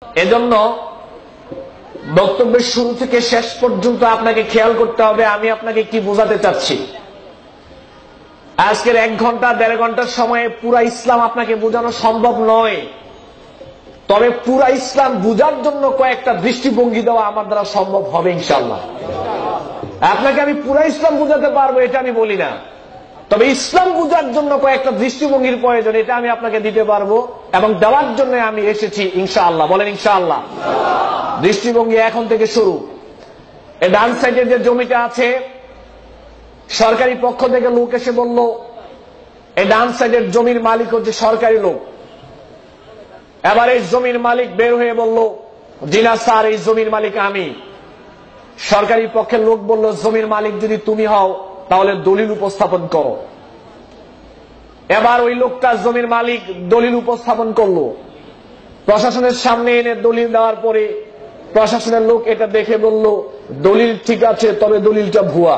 এজন্য বক্তব্যের শুরু থেকে শেষ পর্যন্ত আপনাকে খেয়াল করতে হবে আমি আপনাকে কি বোঝাতে চাচ্ছি। আজকের 1 ঘন্টা 1.5 ঘন্টার সময়ে পুরা ইসলাম আপনাকে বোঝানো সম্ভব নয়, তবে পুরা ইসলাম বোঝার জন্য কয়েকটা দৃষ্টিভঙ্গি দেওয়া আমার দ্বারা সম্ভব হবে ইনশাআল্লাহ। আপনাকে আমি পুরা ইসলাম বোঝাতে পারবো এটা আমি বলি না, তবে ইসলাম বোঝার জন্য কয়েকটা দৃষ্টিভঙ্গির প্রয়োজন, এটা আমি আপনাকে দিতে পারবো এবং দেওয়ার জন্য আমি এসেছি ইনশাআল্লাহ। বলেন ইনশাআল্লাহ। দৃষ্টিভঙ্গি এখন থেকে শুরু। এই ডান সাইডে যে জমিটা আছে, সরকারি পক্ষ থেকে লোক এসে বলল এই ডান সাইডের জমির মালিক হচ্ছে সরকারি লোক। এবার এই জমির মালিক বের হয়ে বলল, জি না স্যার, এই জমির মালিক আমি। সরকারি পক্ষের লোক বলল, জমির মালিক যদি তুমি হও তাহলে দলিল উপস্থাপন করো। এবার ওই লোকটা জমির মালিক দলিল উপস্থাপন করলো, প্রশাসনের সামনে এনে দলিল দেওয়ার পরে প্রশাসনের লোক এটা দেখে বলল, দলিল ঠিক আছে তবে দলিলটা ভুয়া।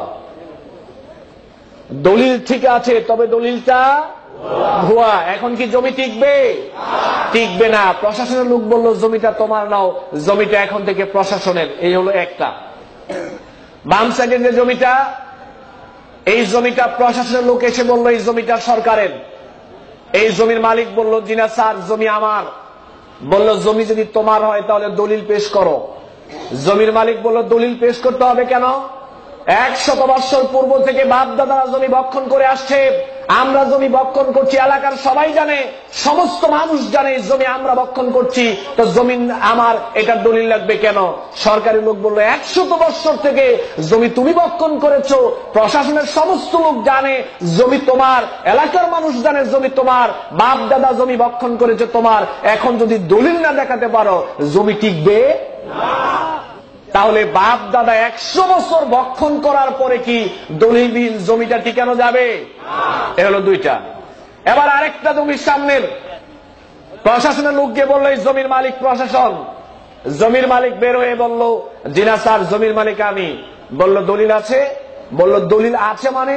দলিল ঠিক আছে তবে দলিলটা ভুয়া। এখন কি জমি টিকবে? টিকবে না। প্রশাসনের লোক বলল, জমিটা তোমার নাও, জমিটা এখন থেকে প্রশাসনের। এই হলো একটা। বাম সাইডের যে জমিটা, এই জমিটা প্রশাসনের লোক এসে বলল এই জমিটা সরকারের। এই জমির মালিক বলল, জি না স্যার, জমি আমার। বলল, জমি যদি তোমার হয় তাহলে দলিল পেশ করো। জমির মালিক বলল, দলিল পেশ করতে হবে কেন? 100 বৎসর পূর্ব থেকে বাপ দাদারা জমি বক্ষণ করে আসছে, আমরা জমি বক্ষণ করছি, এলাকার সবাই জানে, সমস্ত মানুষ জানে জমি আমরা বক্ষণ করছি, তো জমিন আমার, এটার দলিল লাগবে কেন? সরকারি লোক বলল, 100 বৎসর থেকে জমি তুমি বক্ষণ করেছো, প্রশাসনের সমস্ত লোক জানে জমি তোমার, এলাকার মানুষ জানে জমি তোমার, বাপ দাদা জমি বক্ষণ করেছে তোমার, এখন যদি দলিল না দেখাতে পারো জমি টিকবে না। তাহলে বাপ দাদা 100 বছর বক্ষণ করার পরে কি দলিলবিহীন জমিটা টিকানো যাবে? এ হলো দুইটা। এবার আরেকটা জমির সামনের প্রশাসনের লোককে বললো, এই জমির মালিক প্রশাসন। জমির মালিক বের হয়ে বলল, জি না স্যার, জমির মালিক আমি। বলল, দলিল আছে? বলল, দলিল আছে মানে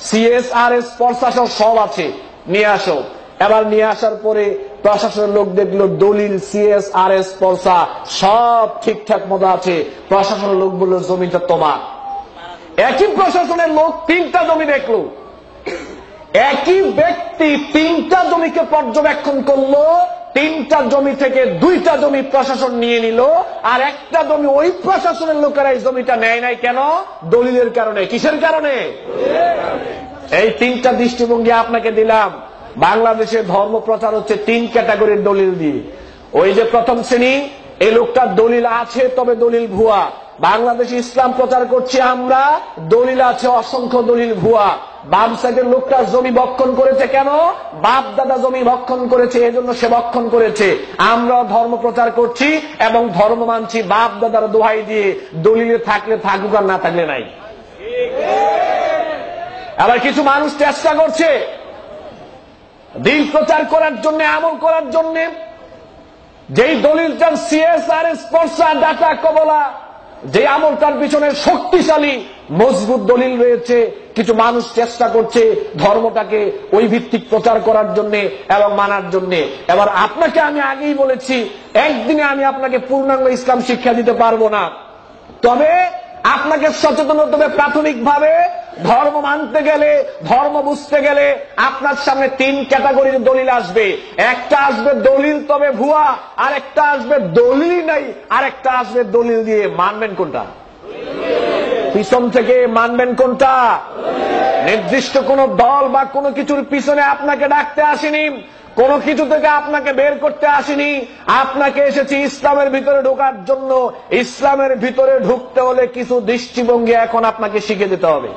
CSRS প্রশাসন সব আছে, নিয়ে আসো। এবার নিয়ে আসার পরে প্রশাসনের লোক দেখলো দলিল CSRS পর্সা সব ঠিকঠাক মতো আছে। প্রশাসনের লোক বলল, জমিটা তোমার। একই প্রশাসনের লোক 3টা জমি দেখলো, একই ব্যক্তি 3টা জমিকে পর্যবেক্ষণ করলো, 3টা জমি থেকে 2টা জমি প্রশাসন নিয়ে নিল, আর একটা জমি ওই প্রশাসনের লোকেরা এই জমিটা নেয় নাই কেন? দলিলের কারণে। কিসের কারণে? এই 3টা দৃষ্টিভঙ্গি আপনাকে দিলাম। বাংলাদেশে ধর্ম প্রচার হচ্ছে 3 ক্যাটাগরির দলিল দিয়ে। ওই যে প্রথম শ্রেণী, এই লোকটার দলিল আছে তবে দলিল ভুয়া। বাংলাদেশে ইসলাম প্রচার করছি আমরা, দলিল আছে অসংখ্য, দলিল ভুয়া। বাম সাইডের লোকটা জমি বক্ষণ করেছে কেন? বাপ দাদা জমি বক্ষণ করেছে, এজন্য সে বক্ষণ করেছে। আমরা ধর্ম প্রচার করছি এবং ধর্ম মানছি বাপ দাদার দোহাই দিয়ে, দলিলে থাকলে থাকুক আর না থাকলে নাই। আবার কিছু মানুষ চেষ্টা করছে দিন প্রচার করার জন্য, আমল করার জন্য, যেই দলিলটার CSRS পর্সা ডাটা কবলা, যে আমলটার পিছনে শক্তিশালী মজবুত দলিল রয়েছে, কিছু মানুষ চেষ্টা করছে ধর্মটাকে ওই ভিত্তিক প্রচার করার জন্য এবং মানার জন্য। এবার আপনাকে আমি আগেই বলেছি, একদিনে আমি আপনাকে পূর্ণাঙ্গ ইসলাম শিক্ষা দিতে পারবো না, তবে আপনাকে সচেতন হতে হবে। প্রাথমিকভাবে ধর্ম মানতে গেলে, ধর্ম বুঝতে গেলে আপনার সামনে 3 ক্যাটাগরির দলিল আসবে। একটা আসবে দলিল তবে ভুয়া, আর একটা আসবে দলিল নাই, আর একটা আসবে দলিল দিয়ে। মানবেন কোনটা? পিছন থেকে মানবেন কোনটা? নির্দিষ্ট কোন দল বা কোনো কিছুর পিছনে আপনাকে ডাকতে আসেনি, কোন কিছু থেকে আপনাকে বের করতে আসেনি, আপনাকে এসেছি ইসলামের ভিতরে ঢোকার জন্য। ইসলামের ভিতরে ঢুকতে হলে কিছু দৃষ্টিভঙ্গি এখন আপনাকে শিখে দিতে হবে।